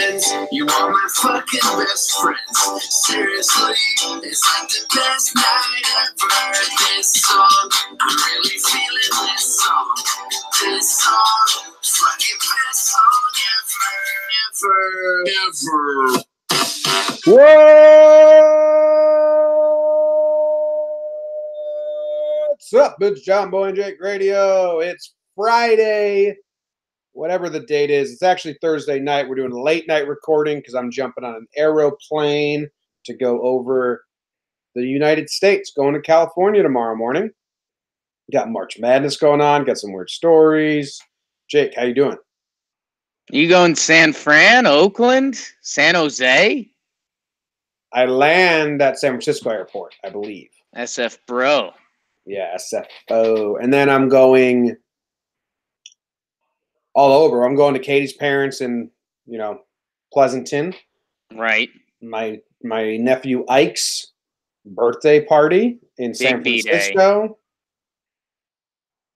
friends. You are my fucking best friends. Seriously, it's like the best night ever. This song, I'm really feeling this song. This song, fucking best song ever. What's up? It's Jomboy and Jake Radio. It's Friday, whatever the date is. It's actually Thursday night. We're doing a late night recording because I'm jumping on an aeroplane to go over the United States, going to California tomorrow morning. Got March Madness going on. Got some weird stories. Jake, how you doing? You going San Fran, Oakland, San Jose? I land at San Francisco airport, I believe. SF bro. Yeah, SFO. And then I'm going all over. I'm going to Katie's parents in, Pleasanton. Right. My nephew Ike's birthday party in San Francisco. Day.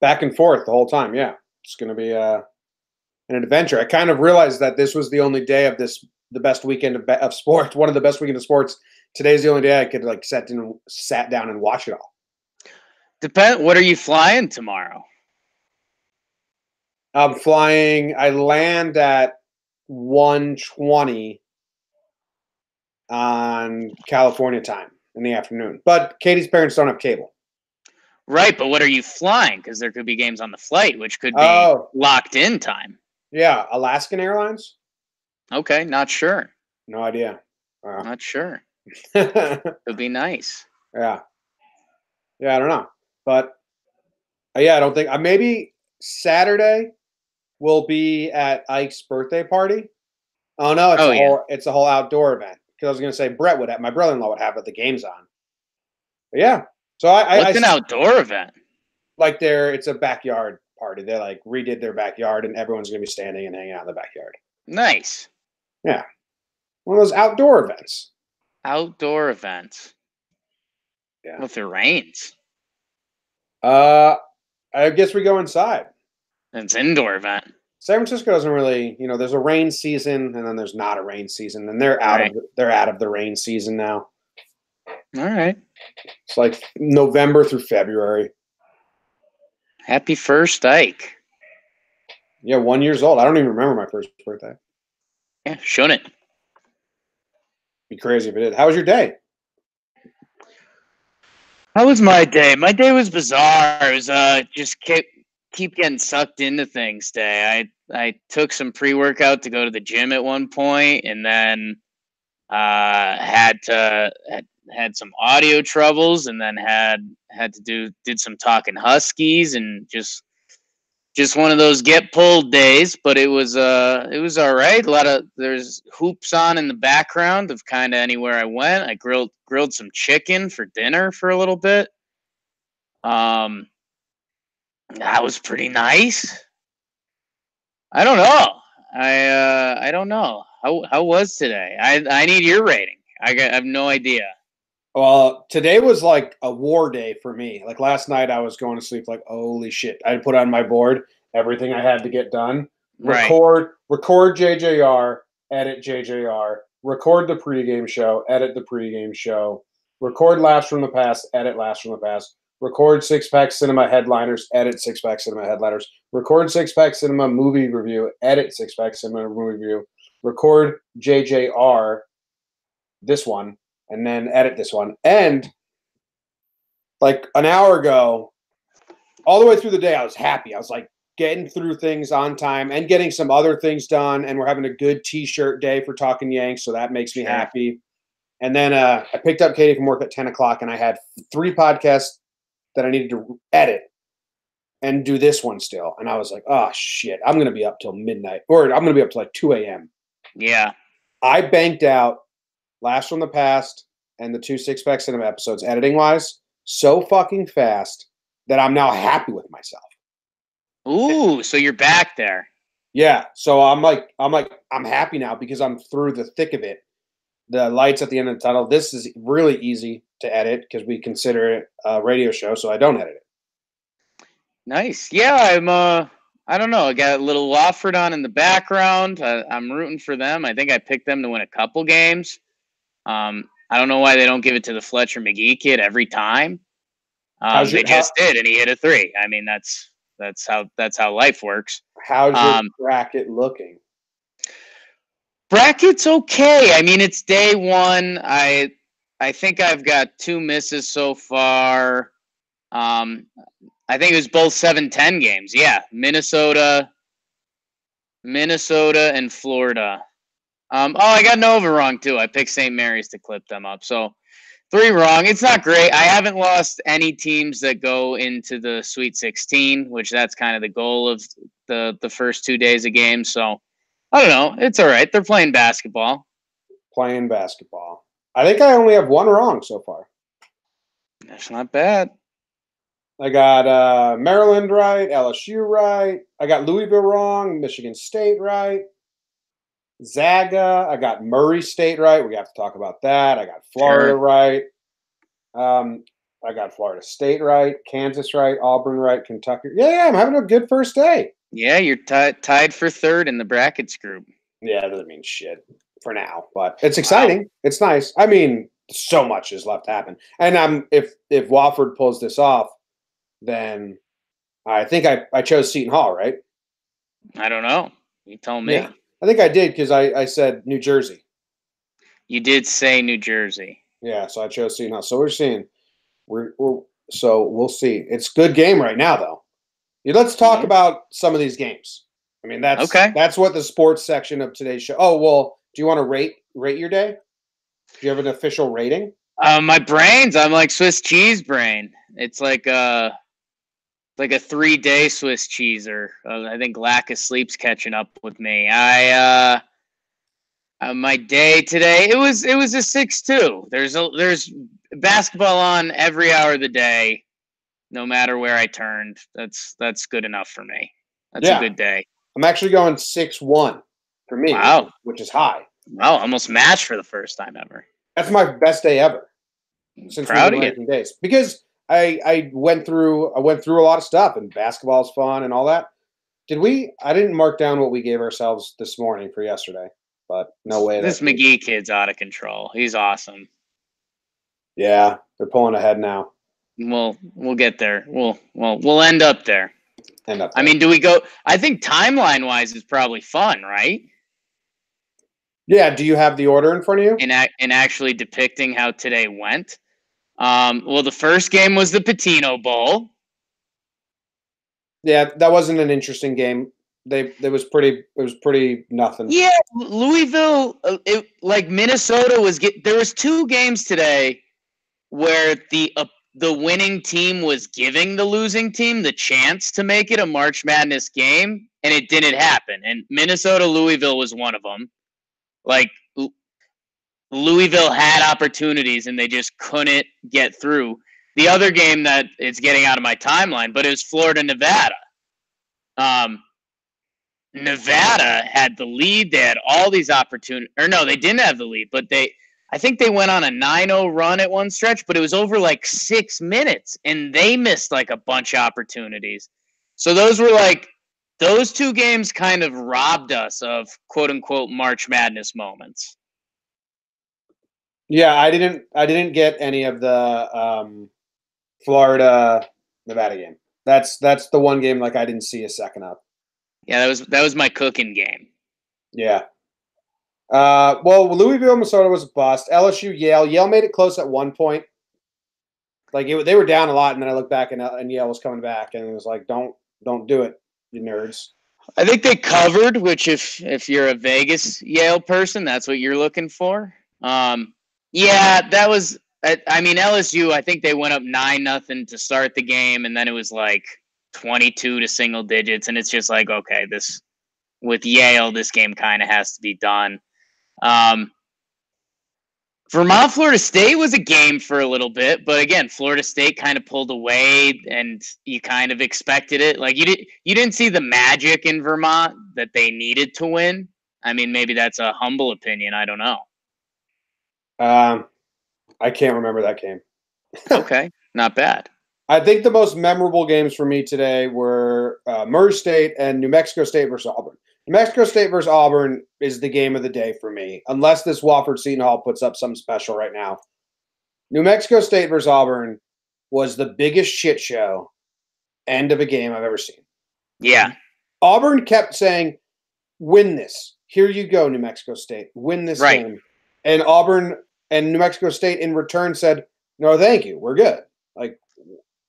Back and forth the whole time, yeah. It's going to be an adventure. I kind of realized that this was the only day of the best weekend of sports, one of the best weekend of sports. Today's the only day I could sat down and watch it all. What are you flying tomorrow? I'm flying. I land at 1:20 on California time in the afternoon. But Katie's parents don't have cable. Right, but what are you flying? Because there could be games on the flight, which could be locked in time. Yeah, Alaskan Airlines. Okay, not sure. No idea. Not sure. It'd be nice. Yeah, I don't know. But, I don't think – maybe Saturday will be at Ike's birthday party. Oh, no, it's a whole outdoor event. Because I was going to say my brother-in-law would have it, the game's on. But, yeah. So What's an outdoor event? Like it's a backyard party. They redid their backyard, and everyone's going to be standing and hanging out in the backyard. Nice. Yeah. One of those outdoor events. Outdoor events. Yeah. Well, if it rains. I guess we go inside. It's an indoor event. San Francisco doesn't really, there's a rain season and then there's not a rain season, and they're out of the rain season now. All right. It's like November through February. Happy first, Ike. Yeah, 1 year old. I don't even remember my first birthday. Yeah, shouldn't. Be crazy if it did. How was your day? How was my day? My day was bizarre. It was just keep getting sucked into things day. I took some pre-workout to go to the gym at one point, and then had some audio troubles, and then did some talking Huskies, and just one of those get pulled days. But it was all right. There's hoops on in the background of kind of anywhere I went. I grilled some chicken for dinner for a little bit. That was pretty nice. I don't know. I don't know. How was today? I need your rating. I have no idea. Well, today was like a war day for me. Like last night I was going to sleep like, holy shit. I put on my board everything I had to get done. Right. Record JJR, edit JJR, record the pregame show, edit the pregame show, record Laughs from the Past, edit Laughs from the Past, record Six Pack Cinema headliners, edit Six Pack Cinema headliners, record Six Pack Cinema movie review, edit Six Pack Cinema movie review, record JJR, this one, and then edit this one. And like an hour ago, all the way through the day, I was happy. I was like getting through things on time and getting some other things done. And we're having a good T-shirt day for Talking Yanks, so that makes me happy. And then I picked up Katie from work at 10 o'clock, and I had 3 podcasts that I needed to edit and do this one still. And I was like, oh, shit, I'm going to be up till midnight, or I'm going to be up till like 2 a.m. Yeah. I banked out Laughs from the Past and the 2 Six Pack Cinema episodes, editing-wise, so fucking fast that I'm now happy with myself. Ooh, so you're back there. Yeah, so I'm happy now because I'm through the thick of it. The lights at the end of the tunnel. This is really easy to edit because we consider it a radio show, so I don't edit it. Nice. Yeah, I don't know. I got a little Wofford on in the background. I'm rooting for them. I think I picked them to win a couple games. I don't know why they don't give it to the Fletcher McGee kid every time. They just did, and he hit a 3. I mean, that's how life works. How's your bracket looking? Bracket's okay. I mean, it's day one. I think I've got 2 misses so far. I think it was both 7-10 games. Yeah, Minnesota and Florida. I got Nova wrong too. I picked St. Mary's to clip them up. So 3 wrong. It's not great. I haven't lost any teams that go into the Sweet 16, which that's kind of the goal of the first 2 days of games. So I don't know. It's all right. They're playing basketball. I think I only have 1 wrong so far. That's not bad. I got Maryland right, LSU right. I got Louisville wrong, Michigan State right. Zaga. I got Murray State right. We have to talk about that. I got Florida right. I got Florida State right, Kansas right, Auburn right, Kentucky. Yeah, I'm having a good first day. Yeah, you're tied for 3rd in the brackets group. Yeah, it doesn't mean shit for now, but it's exciting. Wow. It's nice. I mean, so much is left to happen. And if Wofford pulls this off, then I think I chose Seton Hall, right? I don't know. You tell me. Yeah, I think I did because I said New Jersey. You did say New Jersey. Yeah, so I chose Seton Hall. So we're seeing. So we'll see. It's a good game right now, though. Let's talk about some of these games. I mean, that's what the sports section of today's show. Oh, well, do you want to rate your day? Do you have an official rating? My brains, I'm like Swiss cheese brain. It's like a 3-day Swiss cheeser. I think lack of sleep's catching up with me. My day today, it was a 6-2. There's basketball on every hour of the day, no matter where I turned. That's good enough for me. That's a good day. I'm actually going 6-1 for me. Wow, which is high. Wow, almost matched for the first time ever. That's my best day ever since Proud we've been of you. Days because I went through a lot of stuff and basketball's fun and all that. I didn't mark down what we gave ourselves this morning for yesterday, but no way. This McGee kid's out of control. He's awesome. Yeah, they're pulling ahead now. We'll get there. We'll end up there. I mean, do we go? I think timeline wise is probably fun, right? Yeah. Do you have the order in front of you? In actually depicting how today went. Well, the first game was the Patino Bowl. Yeah, that wasn't an interesting game. It was pretty nothing. Yeah, Louisville, Minnesota was there was 2 games today where the winning team was giving the losing team the chance to make it a March Madness game, and it didn't happen. And Minnesota-Louisville was one of them. Like, Louisville had opportunities, and they just couldn't get through. The other game that it's getting out of my timeline, but it was Florida-Nevada. Nevada had the lead. They had all these opportunities. Or no, they didn't have the lead, but I think they went on a 9-0 run at one stretch, but it was over like 6 minutes, and they missed like a bunch of opportunities. So those 2 games kind of robbed us of quote unquote March Madness moments. Yeah, I didn't get any of the Florida Nevada game. That's the one game like I didn't see a second of. Yeah, that was my cooking game. Yeah. Well, Louisville, Minnesota was a bust. LSU, Yale made it close at one point. Like they were down a lot, and then I looked back and Yale was coming back, and it was like, don't do it, you nerds. I think they covered, which if you're a Vegas Yale person, that's what you're looking for. Yeah, that was. I mean, LSU. I think they went up 9-0 to start the game, and then it was like 22 to single digits, and it's just like, okay, this with Yale, this game kind of has to be done. Vermont, Florida State was a game for a little bit, but again, Florida State kind of pulled away, and you kind of expected it. Like you didn't see the magic in Vermont that they needed to win. I mean, maybe that's a humble opinion. I don't know. I can't remember that game. Okay, not bad. I think the most memorable games for me today were Murray State and New Mexico State versus Auburn. New Mexico State versus Auburn is the game of the day for me, unless this Wofford Seton Hall puts up something special right now. New Mexico State versus Auburn was the biggest shit show end of a game I've ever seen. Yeah. Auburn kept saying, win this. Here you go, New Mexico State. Win this game. And Auburn and New Mexico State in return said, no, thank you. We're good. Like,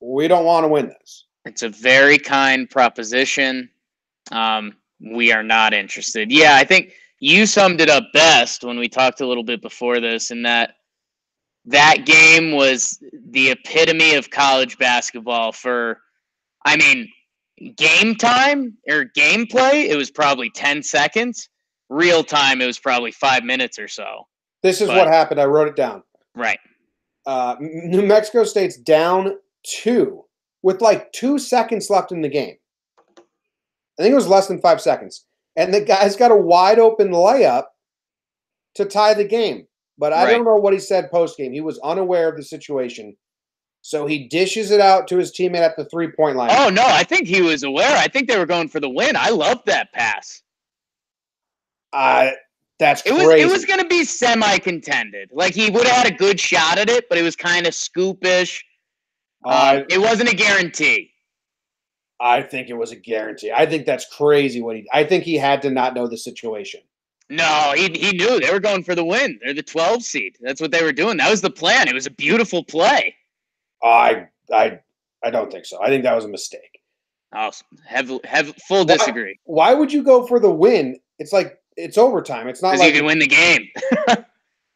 we don't want to win this. It's a very kind proposition. We are not interested. Yeah, I think you summed it up best when we talked a little bit before this, in that game was the epitome of college basketball for, I mean, game time or gameplay, it was probably 10 seconds. Real time, it was probably 5 minutes or so. This is what happened. I wrote it down. Right. New Mexico State's down 2 with like 2 seconds left in the game. I think it was less than 5 seconds. And the guy's got a wide open layup to tie the game. But I don't know what he said post-game. He was unaware of the situation. So he dishes it out to his teammate at the three-point line. Oh, no, I think he was aware. I think they were going for the win. I loved that pass. That's crazy. It was going to be semi-contended. Like, he would have had a good shot at it, but it was kind of scoopish. It wasn't a guarantee. I think it was a guarantee. I think that's crazy. I think he had to not know the situation. No, he knew they were going for the win. They're the 12 seed. That's what they were doing. That was the plan. It was a beautiful play. I don't think so. I think that was a mistake. Oh, have full disagree. Why would you go for the win? It's like it's overtime. It's not because like you can win the game.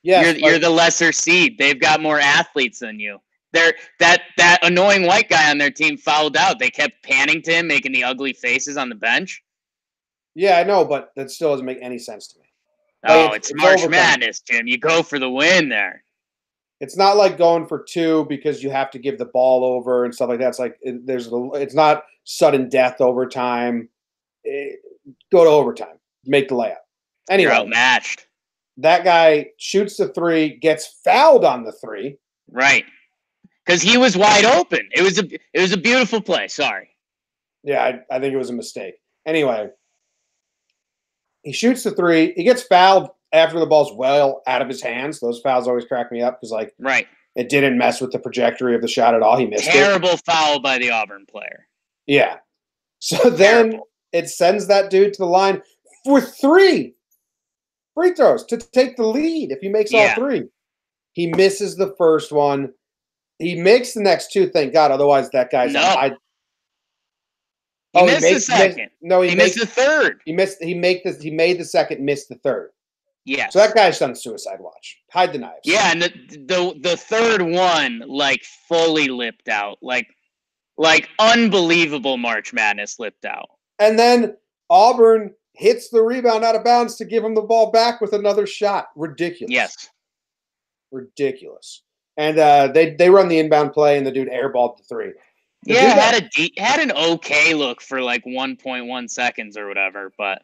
Yes, you're the lesser seed. They've got more athletes than you. That annoying white guy on their team fouled out. They kept panning to him, making the ugly faces on the bench. Yeah, I know, but that still doesn't make any sense to me. Like, it's March Madness, Jim. You go for the win there. It's not like going for 2 because you have to give the ball over and stuff like that. It's like it's not sudden death overtime. Go to overtime. Make the layup. Anyway, you're outmatched. That guy shoots the 3, gets fouled on the 3. Right. Because he was wide open. It was a beautiful play. Sorry. Yeah, I think it was a mistake. Anyway, he shoots the 3. He gets fouled after the ball's well out of his hands. Those fouls always crack me up because, like, it didn't mess with the trajectory of the shot at all. He missed Terrible foul by the Auburn player. Yeah. So then it sends that dude to the line for 3 free throws to take the lead if he makes all 3. He misses the first one. He makes the next 2, thank God. Otherwise, that guy's He missed the second. He missed the third. He made the second, missed the third. Yeah. So that guy's done suicide watch. Hide the knives. Yeah, and the third one, like, fully lipped out. Like unbelievable March Madness lipped out. And then Auburn hits the rebound out of bounds to give him the ball back with another shot. Ridiculous. Yes. Ridiculous. And they run the inbound play, and the dude airballed the 3. Had an okay look for like 1.1 seconds or whatever, but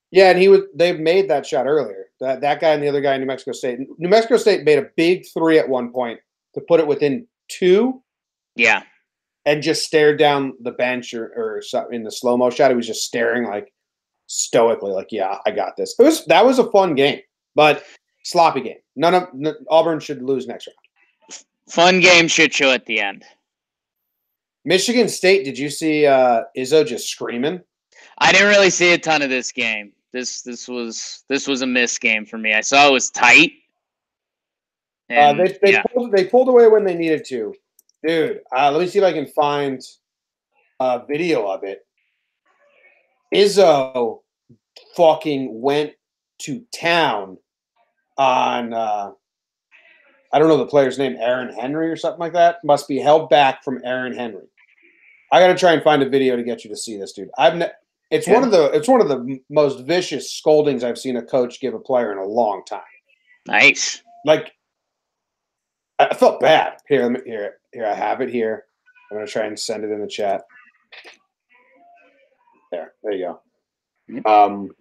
yeah, and they've made that shot earlier. That guy and the other guy in New Mexico State. New Mexico State made a big 3 at one point to put it within 2. Yeah. And just stared down the bench or in the slow-mo shot. He was just staring like stoically, like, yeah, I got this. That was a fun game, but sloppy game. Auburn should lose next round. Fun game, shit show at the end. Michigan State, did you see Izzo just screaming? I didn't really see a ton of this game. This was a miss game for me. I saw it was tight. And, they pulled away when they needed to. Dude, let me see if I can find a video of it. Izzo fucking went to town on I don't know the player's name, Aaron Henry or something like that. Must be held back from Aaron Henry. I got to try and find a video to get you to see this, dude. It's one of the most vicious scoldings I've seen a coach give a player in a long time. Nice. Like, I felt bad. Here, I have it here. I'm gonna try and send it in the chat. There you go.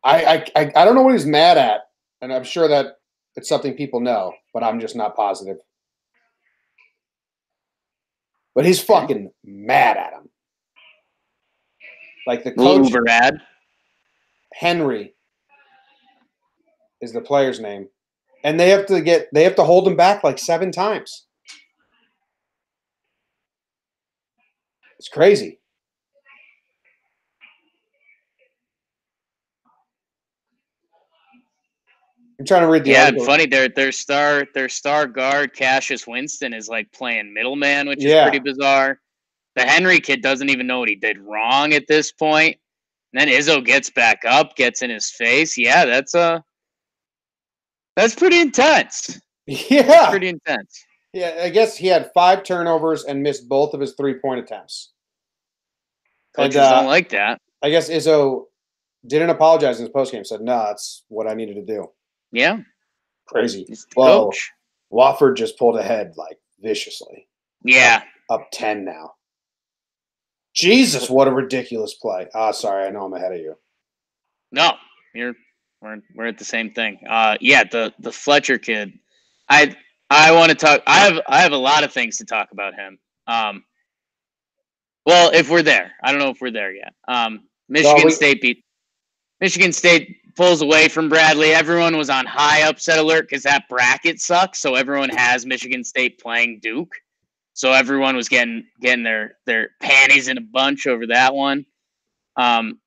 I don't know what he's mad at, and I'm sure that it's something people know, but I'm just not positive. but he's fucking mad at him. Like the coach, Uber ad. Henry is the player's name, and they have to hold him back like 7 times. It's crazy. I'm trying to read the article. And funny, their star guard Cassius Winston is like playing middleman, which is pretty bizarre. The Henry kid doesn't even know what he did wrong at this point. And then Izzo gets back up, gets in his face. Yeah, that's pretty intense. Yeah, that's pretty intense. Yeah, I guess he had 5 turnovers and missed both of his 3-point attempts. Coaches don't like that. I guess Izzo didn't apologize in his postgame. Said, "No, that's what I needed to do." Yeah, crazy. Well, coach. Wofford just pulled ahead like viciously. Yeah, up 10 now. Jesus, what a ridiculous play. Sorry, I know I'm ahead of you. No, we're at the same thing. Yeah, the Fletcher kid. I want to talk. I have a lot of things to talk about him. Well, if we're there, I don't know if we're there yet. Michigan State pulls away from Bradley. Everyone was on high upset alert because that bracket sucks. So everyone has Michigan State playing Duke. So everyone was getting their panties in a bunch over that one.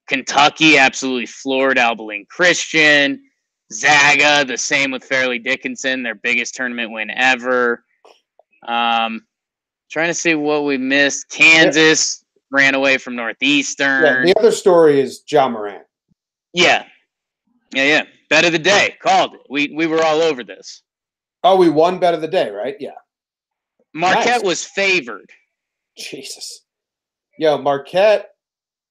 Kentucky absolutely floored Abilene Christian. Zaga, the same with Fairleigh Dickinson, their biggest tournament win ever. Trying to see what we missed. Kansas ran away from Northeastern. Yeah, the other story is Ja Morant. Yeah. Bet of the day. Called it. We were all over this. Oh, we won bet of the day, right? Yeah. Marquette was favored. Jesus. Yo, Marquette,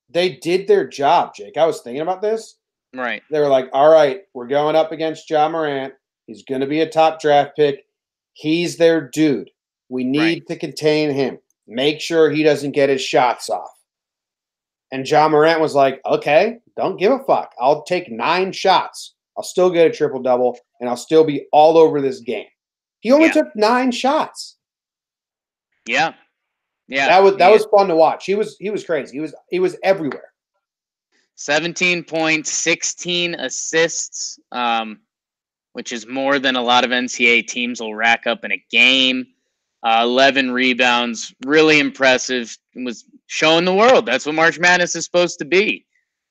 they did their job, Jake. I was thinking about this. Right. They were like, all right, we're going up against Ja Morant. He's going to be a top draft pick. He's their dude. We need to contain him. Make sure he doesn't get his shots off. And Ja Morant was like, okay, don't give a fuck. I'll take 9 shots. I'll still get a triple-double, and I'll still be all over this game. He only took 9 shots. Yeah. That was fun to watch. He was crazy. He was everywhere. 17 points, 16 assists, which is more than a lot of NCAA teams will rack up in a game. 11 rebounds, really impressive. Was showing the world that's what March Madness is supposed to be.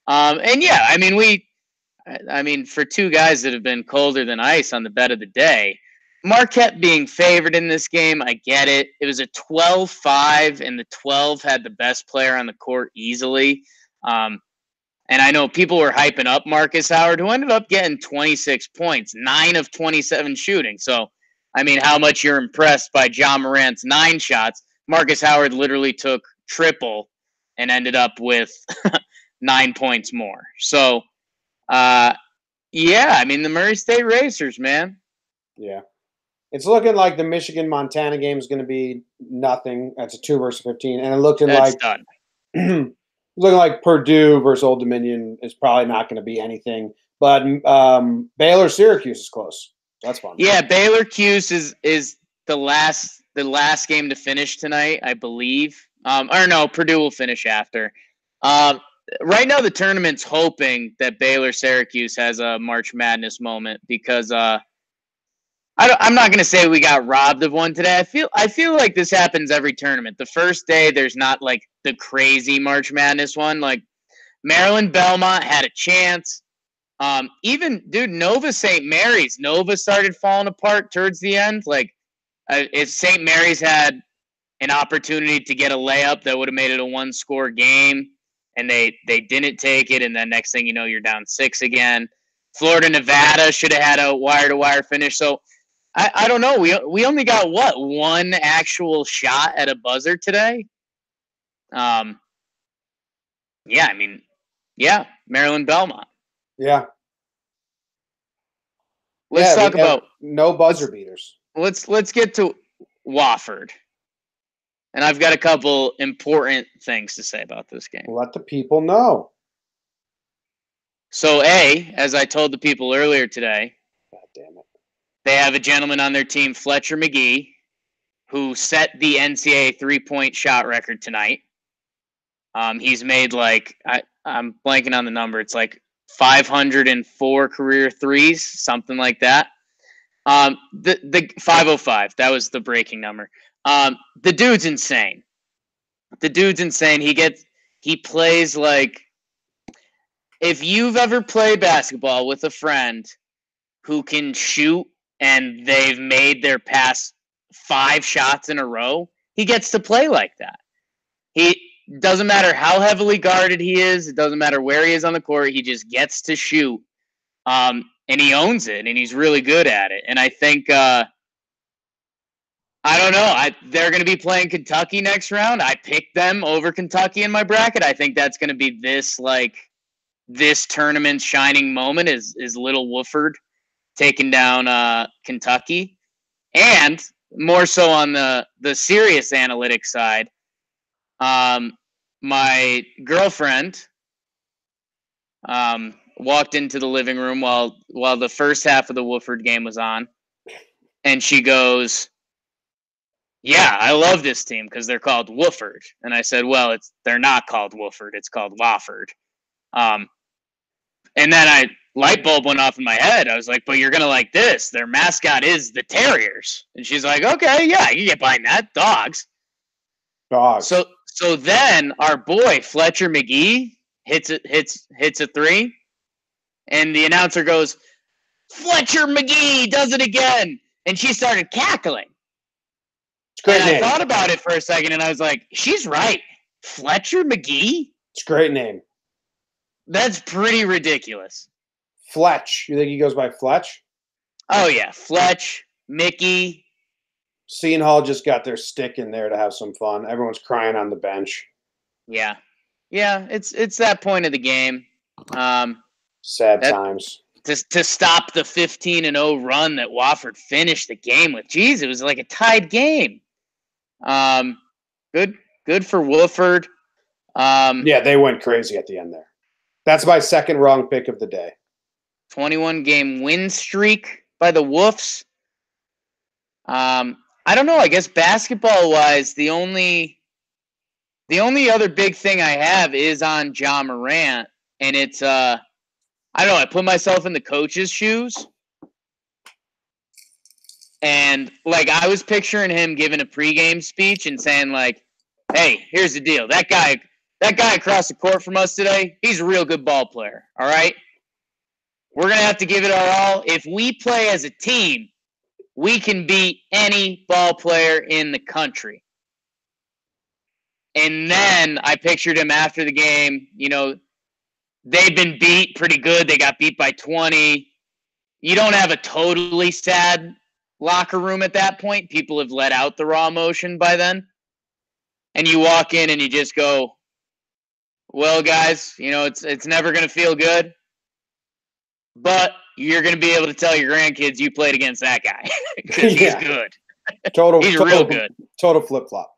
And yeah, I mean, for 2 guys that have been colder than ice on the bet of the day, Marquette being favored in this game, I get it. It was a 12-5, and the 12 had the best player on the court easily. And I know people were hyping up Marcus Howard, who ended up getting 26 points, 9 of 27 shooting. So, I mean, how much you're impressed by Ja Morant's 9 shots. Marcus Howard literally took triple and ended up with 9 points more. So, yeah, I mean, the Murray State Racers, man. Yeah. It's looking like the Michigan-Montana game is going to be nothing. That's a 2 versus 15. And it looking That's like done. Looking like Purdue versus Old Dominion is probably not going to be anything. But Baylor-Syracuse is close. That's fun. Yeah, Baylor-Cuse is the last game to finish tonight, I believe. Or no, Purdue will finish after. Right now, the tournament's hoping that Baylor-Syracuse has a March Madness moment because I'm not going to say we got robbed of one today. I feel like this happens every tournament. The first day, there's not like the crazy March Madness one. Like Maryland Belmont had a chance. Even Nova St. Mary's. Nova started falling apart towards the end. Like if St. Mary's had an opportunity to get a layup that would have made it a 1-score game, and they didn't take it, and then next thing you know, you're down 6 again. Florida Nevada should have had a wire-to-wire finish. So I don't know. We only got one actual shot at a buzzer today. Yeah, I mean, yeah, Maryland Belmont. Yeah. Let's talk about no buzzer beaters. Let's get to Wofford. And I've got a couple important things to say about this game. Let the people know. So, as I told the people earlier today, God damn it. They have a gentleman on their team, Fletcher McGee, who set the NCAA 3-point shot record tonight. He's made I'm blanking on the number. It's like 504 career threes, something like that. The 505, that was the breaking number. The dude's insane. He plays like, if you've ever played basketball with a friend who can shoot and they've made their past 5 shots in a row, he gets to play like that. He doesn't matter how heavily guarded he is. It doesn't matter where he is on the court. He just gets to shoot. And he owns it, and he's really good at it. And I think, I don't know. They're going to be playing Kentucky next round. I picked them over Kentucky in my bracket. I think that's going to be this tournament's shining moment is Little Wooford taking down Kentucky. And more so on the serious analytics side, my girlfriend walked into the living room while the first half of the Wooford game was on, and she goes, "Yeah, I love this team because they're called Wooford." And I said, "Well, they're not called Wooford. It's called Wofford." And then light bulb went off in my head. I was like, "But you're gonna like this. Their mascot is the Terriers." And she's like, "Okay, yeah, you get behind that. Dogs." So then our boy Fletcher McGee hits a 3, and the announcer goes, "Fletcher McGee does it again," and she started cackling. And I thought about it for a second, and I was like, "She's right, Fletcher McGee." It's a great name. That's pretty ridiculous. Fletch. You think he goes by Fletch? Oh yeah, Fletch, Mickey. Seton Hall just got their stick in there to have some fun. Everyone's crying on the bench. Yeah, it's that point of the game. Sad times. To stop the 15-0 run that Wofford finished the game with. Jeez, it was like a tied game. Good for Wooford. Yeah, they went crazy at the end there. That's my second wrong pick of the day. 21-game win streak by the Woofs. I don't know. I guess basketball-wise, the only other big thing I have is on John Morant, and it's I don't know. I put myself in the coach's shoes, and I was picturing him giving a pregame speech and saying "Hey, here's the deal. That guy across the court from us today, he's a real good ball player. All right, we're gonna have to give it our all. If we play as a team, we can beat any ball player in the country." And then I pictured him after the game. They'd been beat pretty good. They got beat by 20. You don't have a totally sad locker room at that point. People have let out the raw emotion by then. And you walk in and you just go, "Well, guys, it's never going to feel good. But you're going to be able to tell your grandkids you played against that guy because he's good. He's real good. Total flip-flop.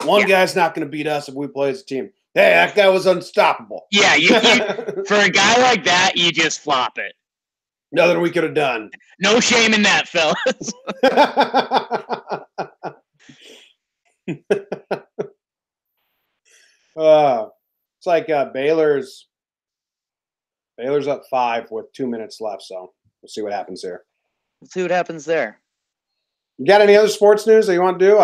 One guy's not going to beat us if we play as a team. Hey, that guy was unstoppable. Yeah, you for a guy like that, you just flop it. Nothing we could have done. No shame in that, fellas. It's like Baylor's up 5 with 2 minutes left, so we'll see what happens there. Let's see what happens there. You got any other sports news that you want to do?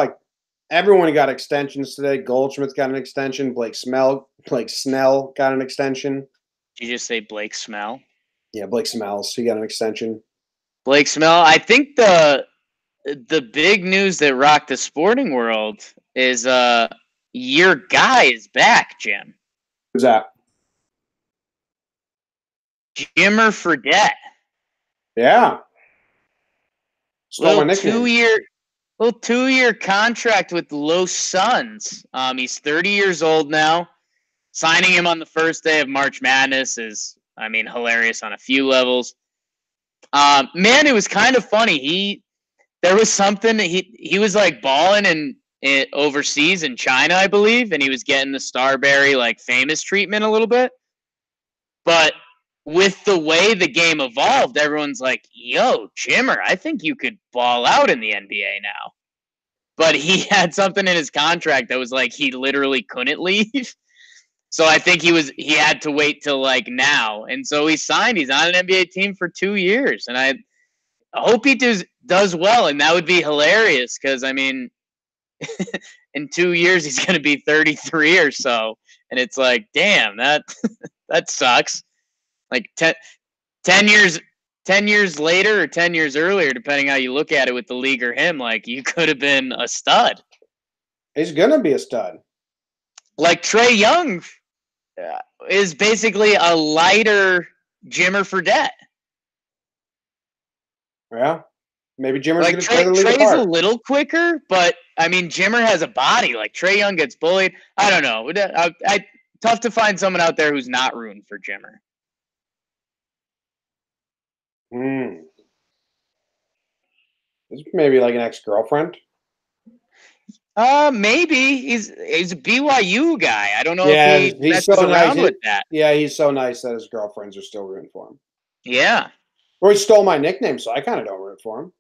Everyone got extensions today. Goldschmidt's got an extension. Blake Snell got an extension. Did you just say Blake Smell? Yeah, Blake Smells. He got an extension. Blake Smell. I think the big news that rocked the sporting world is your guy is back, Jim. Who's that? Jimmer Fredette. Yeah. Stole my nickname. Little 2-year contract with Los Suns. He's 30 years old now. Signing him on the first day of March Madness is, hilarious on a few levels. Man, it was kind of funny. There was something that he was balling overseas in China, I believe, and he was getting the Starberry famous treatment a little bit. But with the way the game evolved, everyone's like, "Yo, Jimmer, I think you could ball out in the NBA now." but he had something in his contract that was like he literally couldn't leave. So I think he had to wait till like now, and so he signed. He's on an NBA team for 2 years, and I hope he does well, and that would be hilarious because I mean, in 2 years he's going to be 33 or so, and it's like, damn, that that sucks. Like 10 years 10 years later or 10 years earlier, depending how you look at it with the league or him, like you could have been a stud. He's gonna be a stud. Like Trae Young is basically a lighter Jimmer Fredette. Yeah. Maybe Jimmer's Like going to play the league Trey's apart. a little quicker, but I mean Jimmer has a body. Like Trae Young gets bullied. I don't know. Tough to find someone out there who's not rooting for Jimmer. Is maybe like an ex-girlfriend. Maybe he's a BYU guy. I don't know Yeah, if he he's messes so around nice. with that. Yeah, he's so nice that his girlfriends are still rooting for him. Yeah. Or he stole my nickname, so I kind of don't root for him.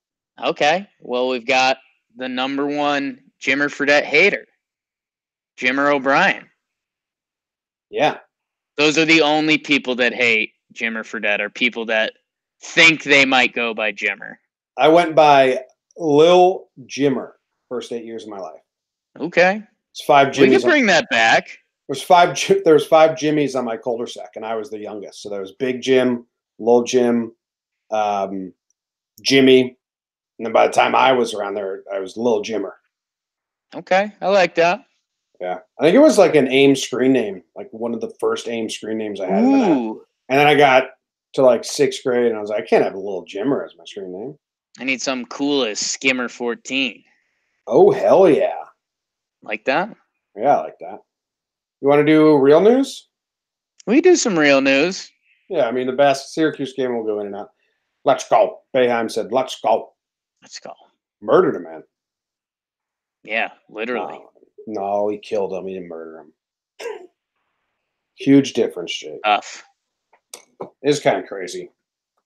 Okay. Well, we've got the number one Jimmer Fredette hater, Jimmer O'Brien. Yeah. Those are the only people that hate Jimmer Fredette, are people that think they might go by Jimmer. I went by Lil Jimmer first 8 years of my life. Okay. It's 5 Jimmies. We can bring that back. There was 5 Jimmies on my cul-de-sac, and I was the youngest. So there was Big Jim, Lil Jim, Jimmy, and then by the time I was around there, I was Lil Jimmer. Okay, I like that. Yeah, I think it was like an AIM screen name, like one of the first AIM screen names I had. Ooh. And then I got to like 6th grade, and I was like, I can't have a Lil Jimmer as my screen name. I need something cool as Skimmer 14. Oh, hell yeah. Like that? Yeah, I like that. You want to do real news? We do some real news. Yeah, I mean, the best Syracuse game will go in and out. Let's go. Boeheim said, let's go. Let's go. Murdered a man. Yeah, literally. No, he killed him. He didn't murder him. Huge difference, Jake. Tough. It's kind of crazy.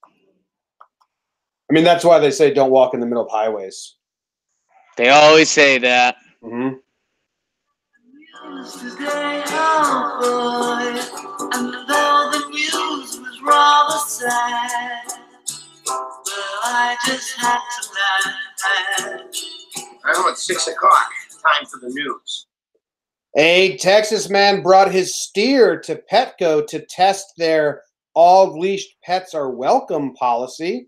I mean, that's why they say don't walk in the middle of highways. They always say that. Mm-hmm. Today, oh boy, and though the news was rather sad, well, I just had to laugh. I know it's 6 o'clock. Time for the news. A Texas man brought his steer to Petco to test their all leashed pets are welcome policy.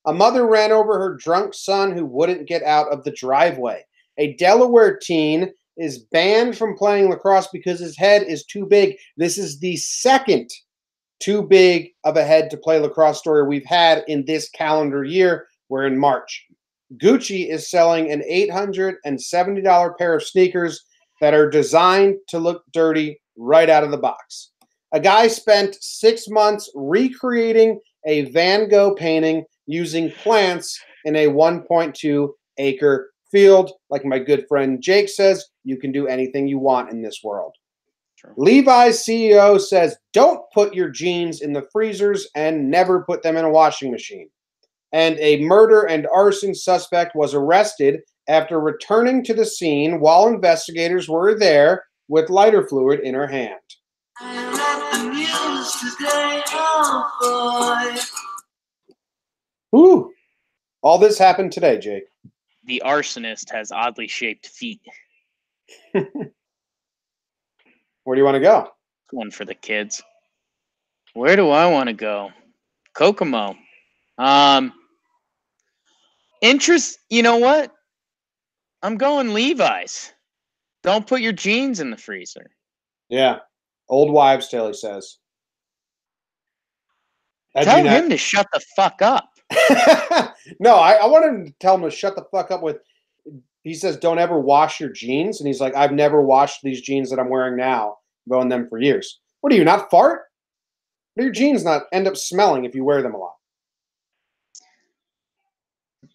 A mother ran over her drunk son who wouldn't get out of the driveway. A Delaware teen is banned from playing lacrosse because his head is too big. This is the second too big of a head to play lacrosse story we've had in this calendar year. We're in March. Gucci is selling an $870 pair of sneakers that are designed to look dirty right out of the box. A guy spent 6 months recreating a Van Gogh painting using plants in a 1.2 acre field. Like my good friend Jake says, you can do anything you want in this world. Sure. Levi's CEO says, don't put your jeans in the freezers and never put them in a washing machine. And a murder and arson suspect was arrested after returning to the scene while investigators were there with lighter fluid in her hand. I read the news today, oh boy. Ooh, all this happened today, Jake. The arsonist has oddly shaped feet. Where do you want to go? One for the kids. Where do I want to go? Kokomo. You know what? I'm going Levi's. Don't put your jeans in the freezer. Yeah. Old wives' tale, he says. Tell him to shut the fuck up. No, I want him to tell him to shut the fuck up with, he says, don't ever wash your jeans. And he's like, I've never washed these jeans that I'm wearing now. I've owned them for years. What do you, not fart? What do your jeans not end up smelling if you wear them a lot?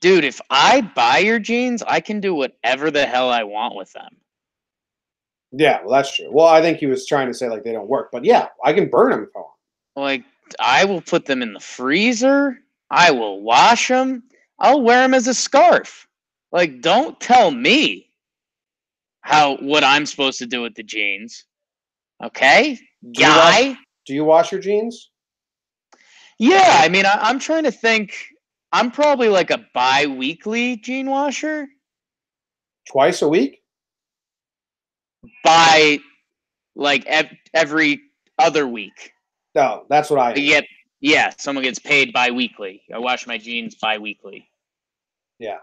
Dude, if I buy your jeans, I can do whatever the hell I want with them. Yeah, well, that's true. Well, I think he was trying to say, like, they don't work. But, yeah, I can burn them if I want. Like, I will put them in the freezer. I will wash them. I'll wear them as a scarf. Like, don't tell me what I'm supposed to do with the jeans. Okay, Do you guy. Do you wash your jeans? Yeah, I mean, I'm trying to think. I'm probably like a bi-weekly jean washer. Twice a week? By like every other week. No, that's what I am. Yeah, someone gets paid bi-weekly. I wash my jeans bi-weekly. Yeah.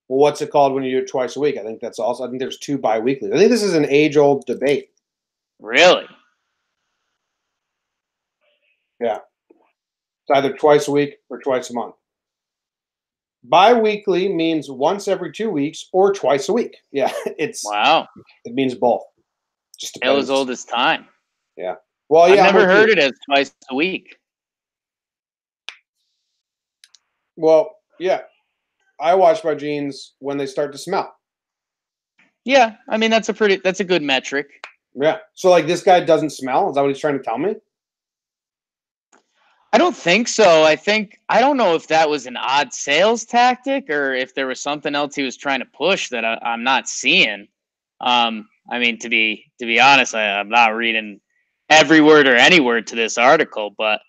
Well, what's it called when you do it twice a week? I think there's 2 bi-weekly. I think this is an age-old debate. Really? Yeah. It's either twice a week or twice a month. Bi-weekly means once every 2 weeks or twice a week. Yeah, Wow. it means both. Just Tale depends. as old as time. Yeah. Well, yeah. I've never heard it as twice a week. Well, yeah. I wash my jeans when they start to smell. Yeah, I mean that's a good metric. Yeah. So like this guy doesn't smell? Is that what he's trying to tell me? I don't think so. I don't know if that was an odd sales tactic or if there was something else he was trying to push that I'm not seeing. I mean, to be honest, I'm not reading every word or any word to this article, but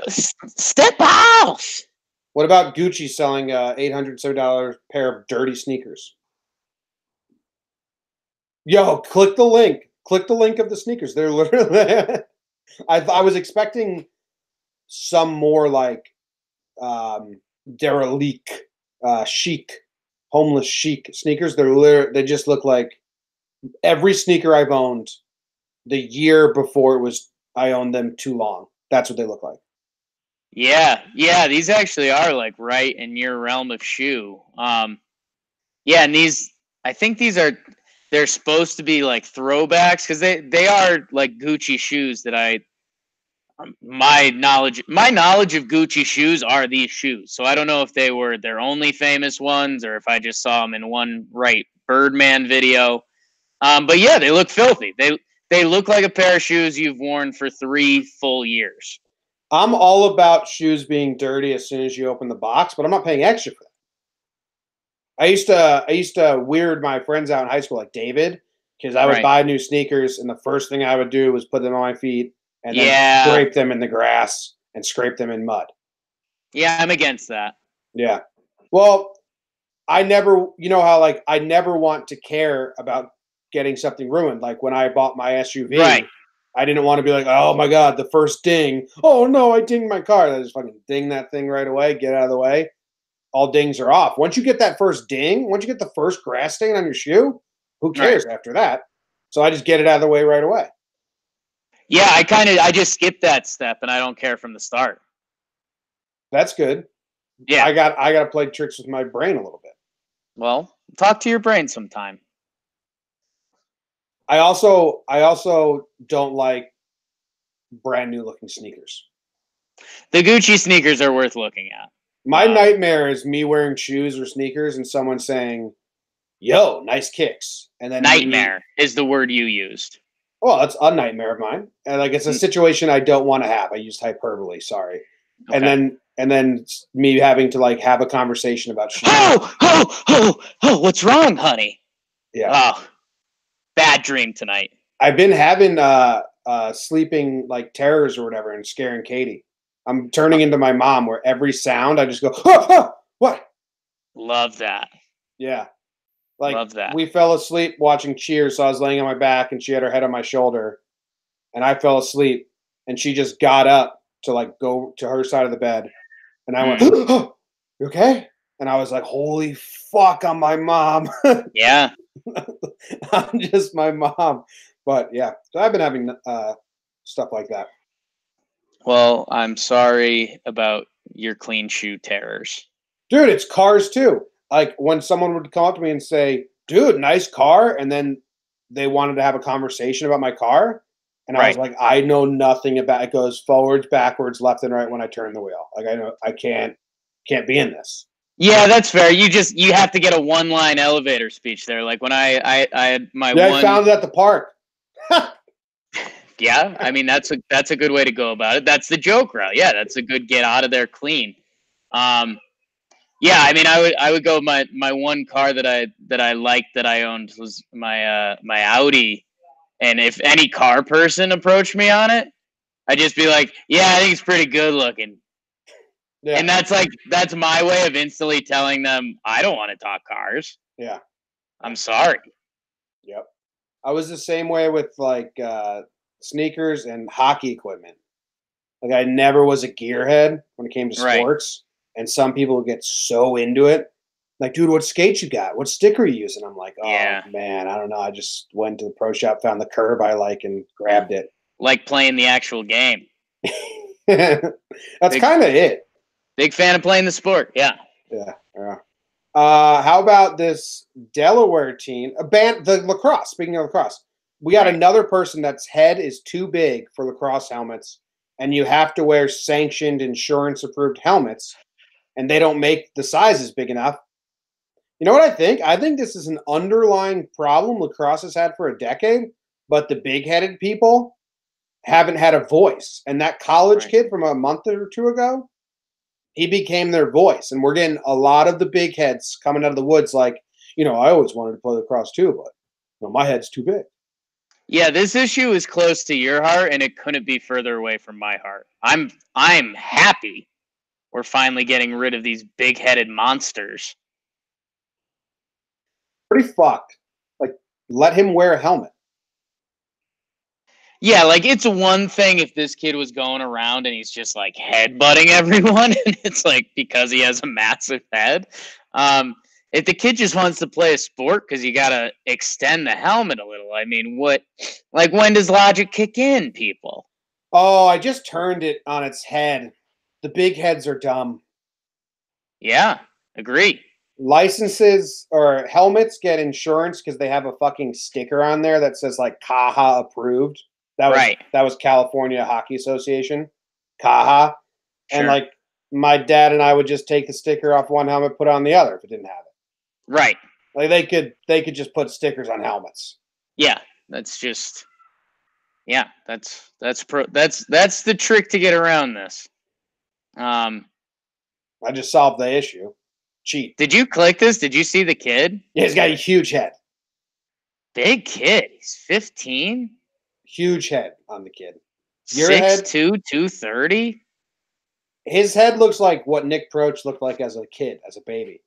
step off. What about Gucci selling $870 pair of dirty sneakers? Yo, click the link. Click the link of the sneakers. They're literally. I was expecting some more like derelict, chic, homeless chic sneakers. They just look like every sneaker I've owned the year before I owned them too long. That's what they look like. Yeah, these actually are like right in your realm of shoe. Yeah, and I think they're supposed to be like throwbacks because they are like Gucci shoes that my knowledge of Gucci shoes are these shoes. So I don't know if they were their only famous ones or if I just saw them in one Birdman video. But yeah, they look filthy. They look like a pair of shoes you've worn for 3 full years. I'm all about shoes being dirty as soon as you open the box, but I'm not paying extra for that. I used to weird my friends out in high school, like David, because I would buy new sneakers, and the first thing I would do was put them on my feet and then scrape them in the grass and scrape them in mud. Yeah, I'm against that. Yeah. Well, I never want to care about getting something ruined. Like when I bought my SUV, I didn't want to be like, oh my God, the first ding. Oh no, I dinged my car. I just fucking ding that thing right away, get out of the way. All dings are off. Once you get that first ding, once you get the first grass stain on your shoe, who cares after that? So I just get it out of the way right away. Yeah, I just skip that step and I don't care from the start. That's good. Yeah. I got to play tricks with my brain a little bit. Well, talk to your brain sometime. I also don't like brand new looking sneakers. The Gucci sneakers are worth looking at. My nightmare is me wearing shoes or sneakers and someone saying, yo, nice kicks. And then nightmare is the word you used. Well, that's a nightmare of mine. And like it's a situation I don't want to have. I used hyperbole, sorry. Okay. And then me having to like have a conversation about shoes. Oh, what's wrong, honey? Yeah. Oh. Bad dream tonight. I've been having sleeping like terrors or whatever and scaring Katie. I'm turning into my mom where every sound I just go, what? Love that. Yeah. Like love that. We fell asleep watching Cheers, so I was laying on my back and she had her head on my shoulder and I fell asleep and she just got up to like go to her side of the bed and I went, you okay? And I was like, holy fuck, I'm my mom. Yeah. I'm just my mom. But yeah, so I've been having stuff like that. Well, I'm sorry about your clean shoe terrors. Dude, it's cars too. Like when someone would come up to me and say, dude, nice car. And then they wanted to have a conversation about my car. And I was like, I know nothing about it. Goes forwards, backwards, left and right when I turn the wheel. Like I know I can't be in this. Yeah, that's fair. You have to get a one-line elevator speech there. Like when I had my I found it at the park. Yeah, I mean that's a good way to go about it. That's the joke route. Yeah, that's a good get out of there clean. Yeah, I mean, I would go. My one car that I liked that I owned was my Audi, and if any car person approached me on it, I'd just be like, yeah, I think it's pretty good looking. Yeah. And that's my way of instantly telling them I don't want to talk cars. Yeah. I'm sorry. Yep. I was the same way with like sneakers and hockey equipment. Like I never was a gearhead when it came to Right. sports, and some people get so into it. Like, dude, what skates you got? What sticker are you using? I'm like, oh Yeah. man, I don't know. I just went to the pro shop, found the curb I like, and grabbed it. Like playing the actual game. That's kind of it. Big fan of playing the sport. Yeah. Yeah. Yeah. How about this Delaware team? The lacrosse. Speaking of lacrosse, we got another person that's head is too big for lacrosse helmets, and you have to wear sanctioned, insurance-approved helmets, and they don't make the sizes big enough. You know what I think? I think this is an underlying problem lacrosse has had for a decade, but the big-headed people haven't had a voice. And that college kid from a month or two ago, he became their voice. And we're getting a lot of the big heads coming out of the woods like, I always wanted to play lacrosse too, but my head's too big. Yeah, this issue is close to your heart, and it couldn't be further away from my heart. I'm happy we're finally getting rid of these big-headed monsters. Pretty fucked. Like, let him wear a helmet. Yeah, like it's one thing if this kid was going around and he's just like headbutting everyone, and it's like because he has a massive head. If the kid just wants to play a sport because you gotta extend the helmet a little, I mean, when does logic kick in, people? Oh, I just turned it on its head. The big heads are dumb. Yeah, agree. Licenses or helmets get insurance because they have a fucking sticker on there that says like Caja approved. That was California Hockey Association, Caja. And like my dad and I would just take the sticker off one helmet, put it on the other if it didn't have it. Right. Like they could just put stickers on helmets. Yeah, that's the trick to get around this. I just solved the issue. Cheat. Did you click this? Did you see the kid? Yeah, he's got a huge head. Big kid. He's 15. Huge head on the kid. 6'2", 230. His head looks like what Nick Proch looked like as a kid, as a baby.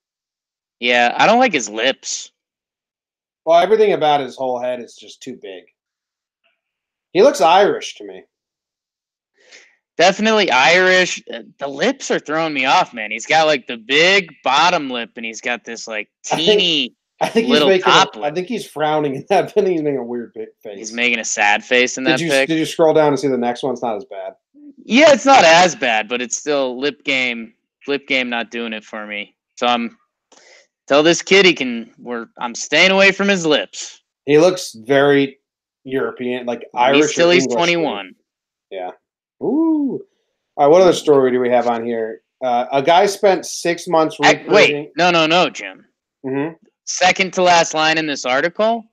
Yeah, I don't like his lips. Well, everything about his whole head is just too big. He looks Irish to me. Definitely Irish. The lips are throwing me off, man. He's got like the big bottom lip, and he's got this like teeny little top lip. I think he's frowning in that. I think he's making a weird big face. He's making a sad face in that pic. Did you scroll down and see the next one? It's not as bad. Yeah, it's not as bad, but it's still lip game not doing it for me. So tell this kid I'm staying away from his lips. He looks very European, like Irish. He's 21. Yeah. Ooh. All right, what other story do we have on here? A guy spent 6 months wait, no, Jim. Mm-hmm. Second to last line in this article,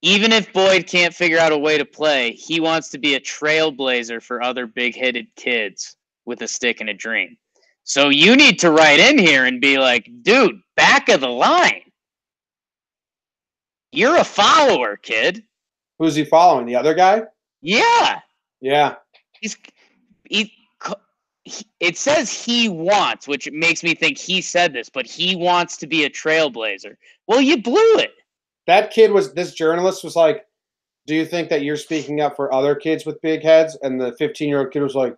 even if Boyd can't figure out a way to play, he wants to be a trailblazer for other big-headed kids with a stick and a dream. So you need to write in here and be like, dude, back of the line. You're a follower, kid. Who's he following? The other guy? Yeah. Yeah. It says he wants, which makes me think he said this, but he wants to be a trailblazer. Well, you blew it. This journalist was like, do you think that you're speaking up for other kids with big heads? And the 15-year-old kid was like,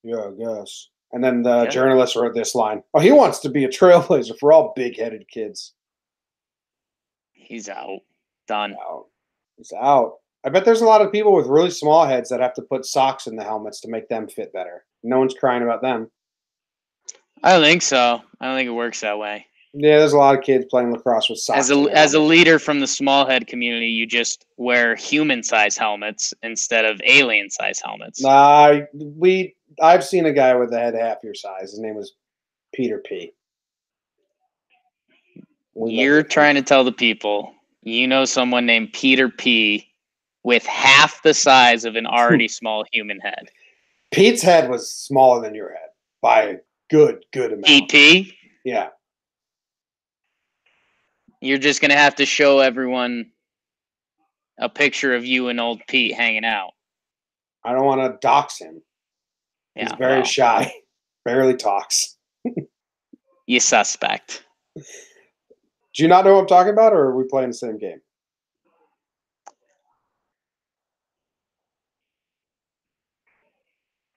yeah, I guess. And then the journalist wrote this line. Oh, he wants to be a trailblazer for all big-headed kids. He's out. Done. He's out. I bet there's a lot of people with really small heads that have to put socks in the helmets to make them fit better. No one's crying about them. I don't think so. I don't think it works that way. Yeah, there's a lot of kids playing lacrosse with socks. As a leader from the small head community, you just wear human-size helmets instead of alien-size helmets. I've seen a guy with a head half your size. His name was Peter P. You're trying to tell the people you know someone named Peter P. with half the size of an already small human head. Pete's head was smaller than your head by good amount. EP. Yeah. You're just gonna have to show everyone a picture of you and old Pete hanging out. I don't want to dox him. He's Yeah, very well, shy. Barely talks. you suspect. Do you not know what I'm talking about, or are we playing the same game?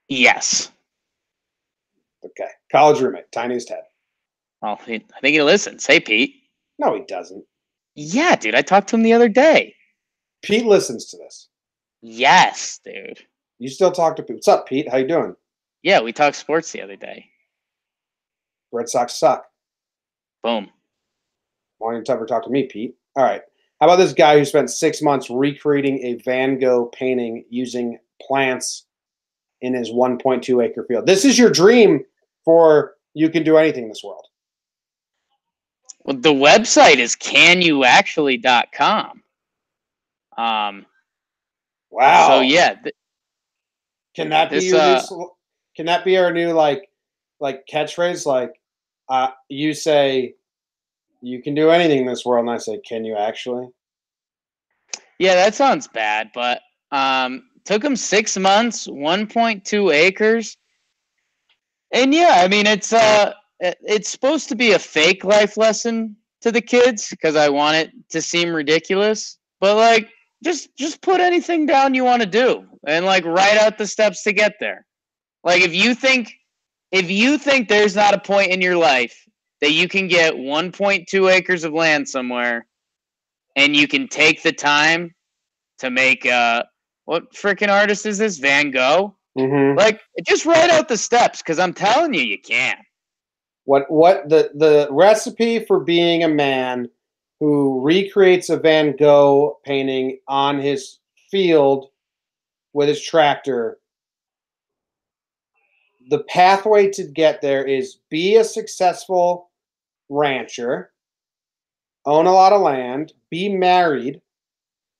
Yes. Okay. College roommate, tiniest head. Well, I think he listens. Hey, Pete. No, he doesn't. Yeah, dude. I talked to him the other day. Pete listens to this. Yes, dude. You still talk to Pete. What's up, Pete? How you doing? Yeah, we talked sports the other day. Red Sox suck. Boom. Why don't you ever talk to me, Pete? All right. How about this guy who spent 6 months recreating a Van Gogh painting using plants in his 1.2 acre field? This is your dream for you can do anything in this world. Well, the website is canyouactually.com. Wow. So yeah, can that be your new? Can that be our new like catchphrase? Like, you say, you can do anything in this world, and I say, can you actually? Yeah, that sounds bad, but took him 6 months, 1.2 acres, and yeah, I mean it's supposed to be a fake life lesson to the kids because I want it to seem ridiculous, but like just put anything down you want to do and like write out the steps to get there. Like if you think there's not a point in your life that you can get 1.2 acres of land somewhere and you can take the time to make what freaking artist is this? Van Gogh? Mm-hmm. Like just write out the steps because I'm telling you can. What the recipe for being a man who recreates a Van Gogh painting on his field with his tractor. The pathway to get there is be a successful rancher, own a lot of land, be married,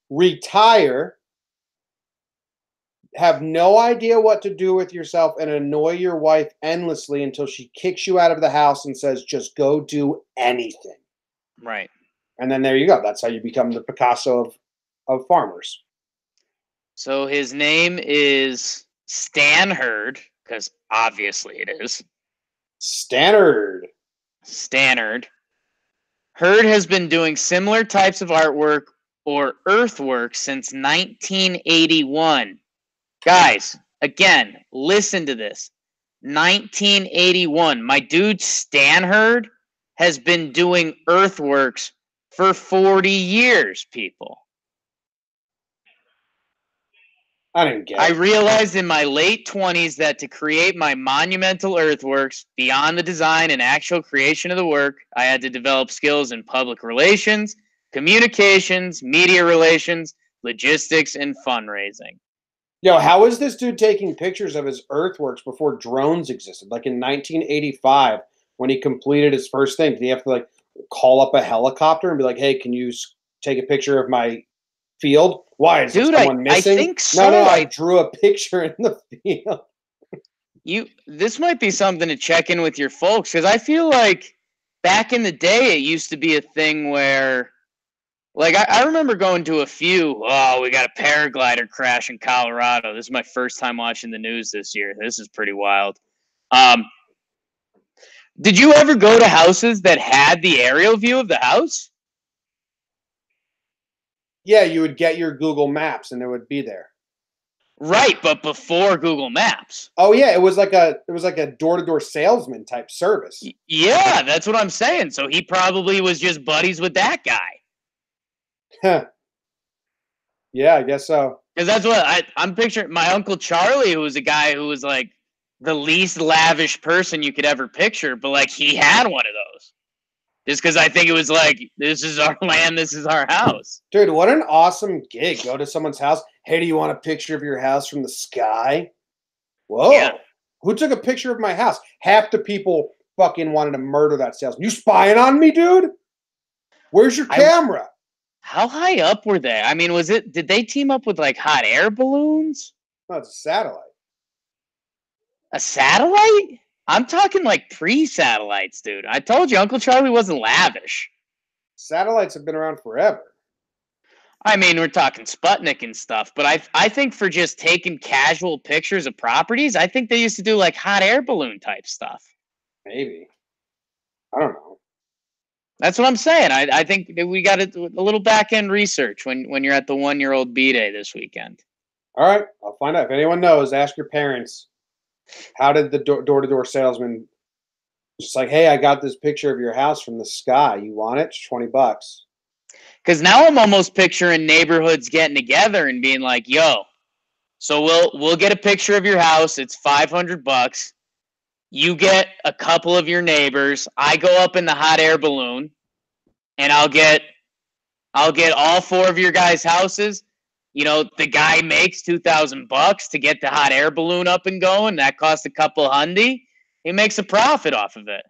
retire, have no idea what to do with yourself, and annoy your wife endlessly until she kicks you out of the house and says, just go do anything. Right. And then there you go. That's how you become the Picasso of farmers. So his name is Stan Hurd, because obviously it is. Stannard. Hurd has been doing similar types of artwork or earthwork since 1981. Guys, again, listen to this. 1981. My dude Stan Hurd has been doing earthworks for 40 years, people. I didn't get it. I realized in my late 20s that to create my monumental earthworks, beyond the design and actual creation of the work, I had to develop skills in public relations, communications, media relations, logistics, and fundraising. Yo, how is this dude taking pictures of his earthworks before drones existed? Like in 1985, when he completed his first thing, did he have to like call up a helicopter and be like, "Hey, can you take a picture of my field? Why is there someone missing?" I think so. No, I drew a picture in the field. This might be something to check in with your folks because I feel like back in the day it used to be a thing where. Like, I remember going to a few, we got a paraglider crash in Colorado. This is my first time watching the news this year. This is pretty wild. Did you ever go to houses that had the aerial view of the house? Yeah, you would get your Google Maps and it would be there. Right, but before Google Maps. Oh yeah, it was like a door-to-door salesman type service. Yeah, that's what I'm saying. So he probably was just buddies with that guy. Huh. Yeah, I guess so. Because that's what I'm picturing. My Uncle Charlie, who was a guy who was like the least lavish person you could ever picture, but like he had one of those. Just because I think it was like, this is our land, this is our house. Dude, what an awesome gig. Go to someone's house. Hey, do you want a picture of your house from the sky? Whoa. Yeah. Who took a picture of my house? Half the people fucking wanted to murder that salesman. You spying on me, dude? Where's your camera? How high up were they? I mean, did they team up with like hot air balloons? No, it's a satellite. A satellite? I'm talking like pre-satellites, dude. I told you Uncle Charlie wasn't lavish. Satellites have been around forever. I mean, we're talking Sputnik and stuff, but I think for just taking casual pictures of properties, I think they used to do like hot air balloon type stuff. Maybe. I don't know. That's what I'm saying. I think that we got a little back end research when you're at the 1-year-old B-Day this weekend. All right, I'll find out. If anyone knows, ask your parents. How did the door-to-door salesman just like, hey, I got this picture of your house from the sky. You want it? It's $20. Because now I'm almost picturing neighborhoods getting together and being like, "Yo, so we'll get a picture of your house. It's $500. You get a couple of your neighbors. I go up in the hot air balloon, and I'll get all 4 of your guys' houses. You know, the guy makes $2,000 to get the hot air balloon up and going. That costs a couple hundy. He makes a profit off of it.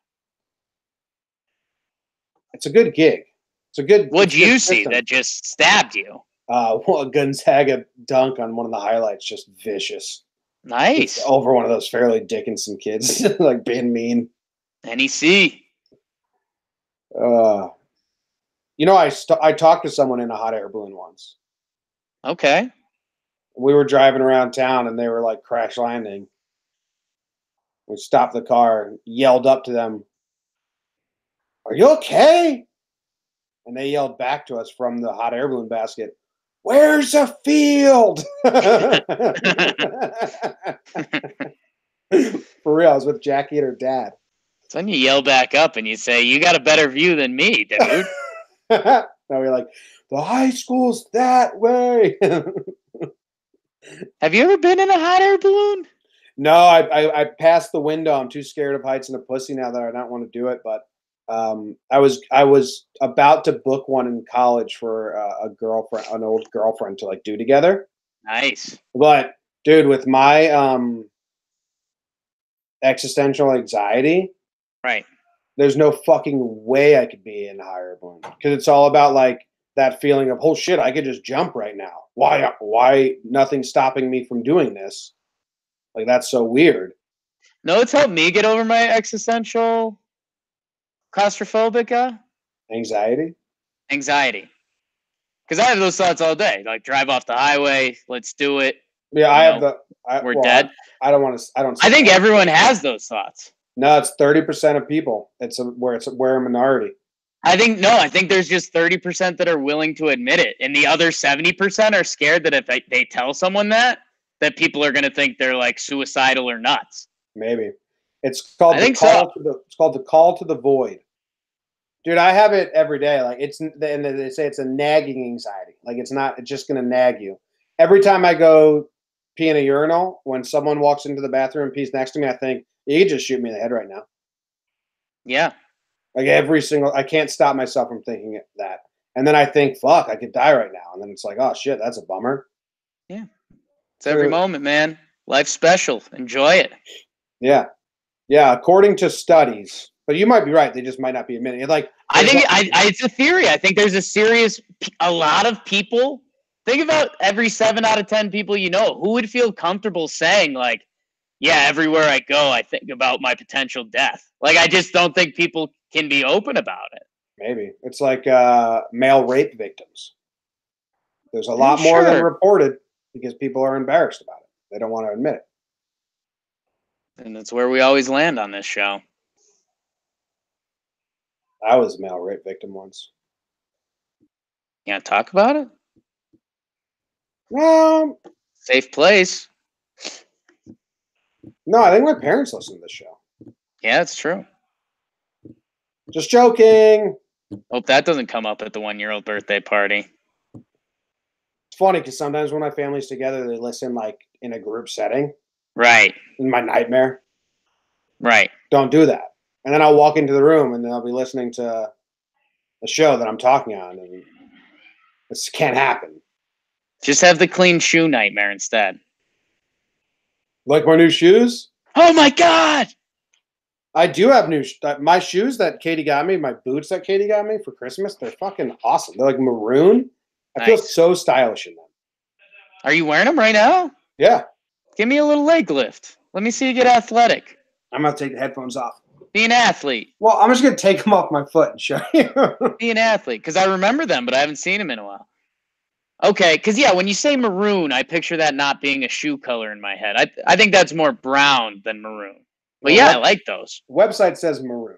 It's a good gig. It's a good. What'd you see that just stabbed you? Well, Gonzaga dunk on one of the highlights, just vicious. Nice. It's over one of those Fairleigh Dickinson kids, like being mean. NEC. You know, I talked to someone in a hot air balloon once. Okay. We were driving around town, and they were like crash landing. We stopped the car and yelled up to them, "Are you okay?" And they yelled back to us from the hot air balloon basket, "Where's the field?" For real, I was with Jackie and her dad. So then you yell back up and you say, "You got a better view than me, dude." Now we're like, the high school's that way. Have you ever been in a hot air balloon? No, I passed the window. I'm too scared of heights and a pussy now that I don't want to do it. But I was about to book one in college for a girlfriend, an old girlfriend, to like do together. Nice. But dude, with my existential anxiety, Right. there's no fucking way I could be in a higher balloon, because it's all about like that feeling of, oh shit, I could just jump right now. Why nothing's stopping me from doing this? Like, that's so weird. No, it's helped me get over my existential claustrophobic Anxiety. Because I have those thoughts all day. Like, drive off the highway, let's do it. Yeah, I have we're dead. I don't want to. I don't. I think everyone has those thoughts. No, it's 30% of people. We're a minority. I think there's just 30% that are willing to admit it, and the other 70% are scared that if they tell someone that people are going to think they're like suicidal or nuts. Maybe it's called it's called the call to the void. Dude, I have it every day. Like, and they say it's a nagging anxiety. Like, it's just going to nag you. Every time I go pee in a urinal, when someone walks into the bathroom and pees next to me, I think, you could just shoot me in the head right now. Yeah. Like, I can't stop myself from thinking that. And then I think, fuck, I could die right now. And then it's like, oh shit, that's a bummer. Yeah. It's every moment, man. Life's special. Enjoy it. Yeah. Yeah. According to studies, but you might be right. They just might not be admitting it. Like, I think it's a theory. I think there's a lot of people. Think about every 7 out of 10 people you know who would feel comfortable saying, like, yeah, everywhere I go, I think about my potential death. Like, I just don't think people can be open about it. Maybe. It's like male rape victims. There's a lot more than reported because people are embarrassed about it. They don't want to admit it. And that's where we always land on this show. I was a male rape victim once. You want to talk about it? Safe place. No, I think my parents listen to this show. Yeah, it's true. Just joking. Hope that doesn't come up at the 1-year-old birthday party. It's funny because sometimes when my family's together, they listen like in a group setting. Right. In my nightmare. Right. Don't do that. And then I'll walk into the room and they'll be listening to the show that I'm talking on, and this can't happen. Just have the clean shoe nightmare instead. Like my new shoes? Oh my God! I do have my shoes that Katie got me, my boots that Katie got me for Christmas. They're fucking awesome. They're like maroon. I feel so stylish in them. Are you wearing them right now? Yeah. Give me a little leg lift. Let me see you get athletic. I'm going to take the headphones off. Be an athlete. Well, I'm just going to take them off my foot and show you. Be an athlete. Because I remember them, but I haven't seen them in a while. Okay, because, yeah, when you say maroon, I picture that not being a shoe color in my head. I think that's more brown than maroon. But, yeah, I like those. Website says maroon.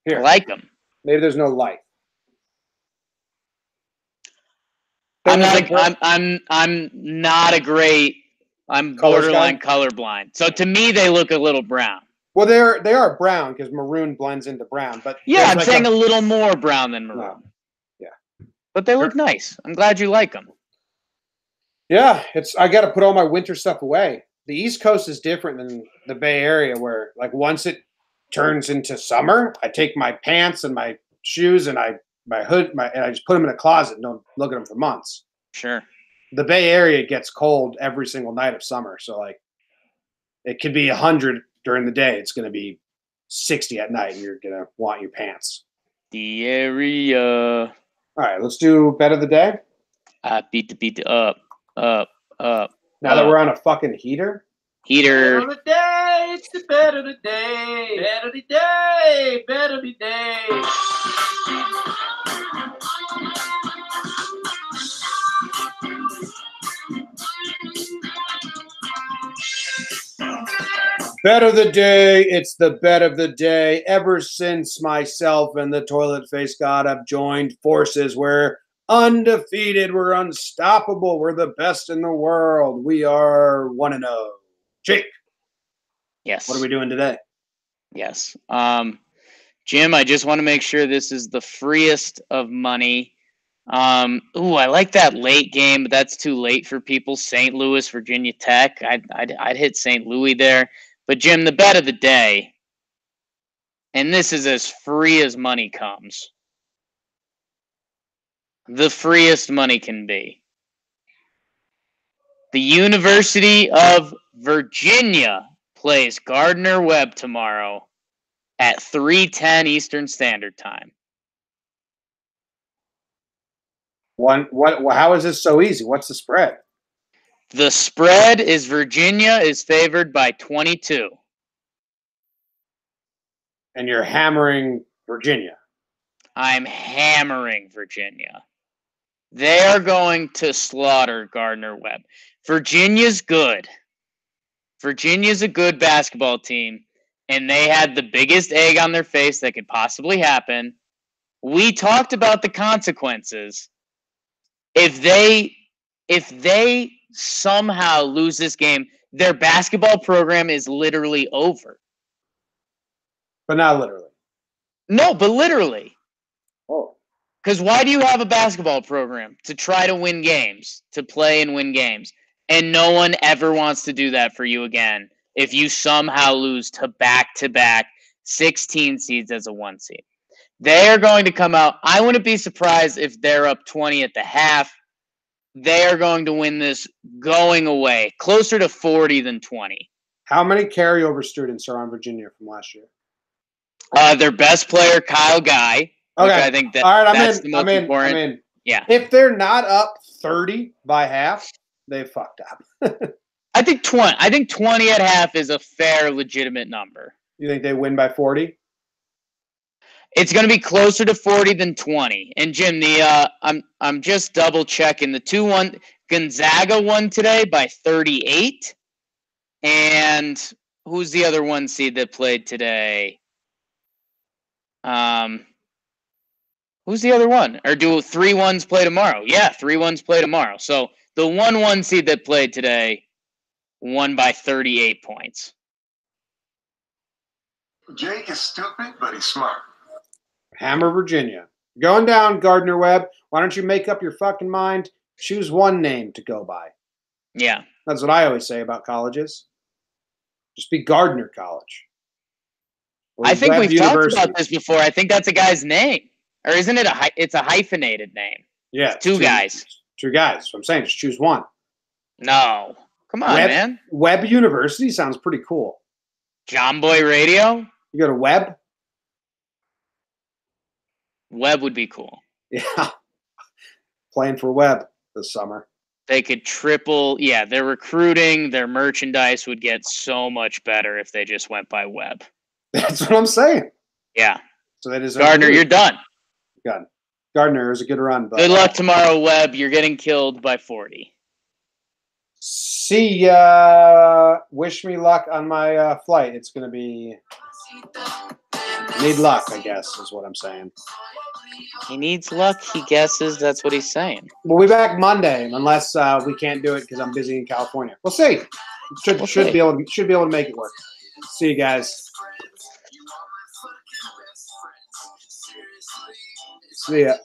Here. I like them. Maybe there's no light. I'm borderline colorblind. So to me, they look a little brown. Well, they are brown because maroon blends into brown. But yeah, I'm saying a little more brown than maroon. No. Yeah, but they look nice. I'm glad you like them. Yeah, I got to put all my winter stuff away. The East Coast is different than the Bay Area, where like once it turns into summer, I take my pants and my shoes and my hood and I just put them in a closet and don't look at them for months. Sure. The Bay Area gets cold every single night of summer, so like it could be 100 during the day. It's going to be 60 at night, and you're going to want your pants. The area. All right, let's do bet of the day. Beat the up. Now that we're on a fucking heater. Heater. Bet of the day, it's the bet of the day. Bet of the day, bet of the day. Bet of the day, it's the bet of the day. Ever since myself and the Toilet Face God have joined forces, we're undefeated, we're unstoppable, we're the best in the world. We are 1-0. Jake. Yes. What are we doing today? Yes. Jim, I just want to make sure this is the freest of money. I like that late game, but that's too late for people. St. Louis, Virginia Tech. I'd hit St. Louis there. But Jim, the bet of the day, and this is as free as money comes. The freest money can be. The University of Virginia plays Gardner-Webb tomorrow at 3:10 Eastern Standard Time. How is this so easy? What's the spread? The spread is Virginia is favored by 22. And you're hammering Virginia. I'm hammering Virginia. They are going to slaughter Gardner-Webb. Virginia's good. Virginia's a good basketball team, and they had the biggest egg on their face that could possibly happen. We talked about the consequences. If they somehow lose this game, their basketball program is literally over. But not literally. No, but literally. Oh. Because why do you have a basketball program? To try to win games, to play and win games. And no one ever wants to do that for you again if you somehow lose to back-to-back 16 seeds as a 1 seed. They are going to come out. I wouldn't be surprised if they're up 20 at the half. They are going to win this going away, closer to 40 than 20. How many carryover students are on Virginia from last year? Their best player, Kyle Guy. Okay. I think that, all right, that's the most important. I'm in. Yeah. If they're not up 30 by half, they fucked up. I think 20 at half is a fair, legitimate number. You think they win by 40? It's going to be closer to 40 than 20. And Jim, I'm just double checking the 2-1. Gonzaga won today by 38. And who's the other 1 seed that played today? Who's the other one? Or do 3-1s play tomorrow? Yeah, 3-1s play tomorrow. So the 1-1 seed that played today won by 38 points. Jake is stupid, but he's smart. Hammer Virginia. Going down, Gardner-Webb. Why don't you make up your fucking mind? Choose one name to go by. Yeah. That's what I always say about colleges. Just be Gardner College. I think we've talked about this before. I think that's a guy's name. Or isn't it it's a hyphenated name? Yeah. It's two guys. Two guys. So I'm saying just choose one. No. Come on, man. Webb University sounds pretty cool. Jomboy Radio? You go to Webb? Webb would be cool. Yeah. Playing for Webb this summer. They could triple. Yeah, their recruiting, their merchandise would get so much better if they just went by Webb. That's what I'm saying. Yeah. So that is Gardner, you're done. God. Gardner, it was a good run. But, Good luck tomorrow, Webb. You're getting killed by 40. See ya. Wish me luck on my flight. It's going to be... Need luck, I guess, is what I'm saying. He needs luck, he guesses. That's what he's saying. We'll be back Monday, unless we can't do it because I'm busy in California. We'll see. Should be able to make it work. See you guys. See ya.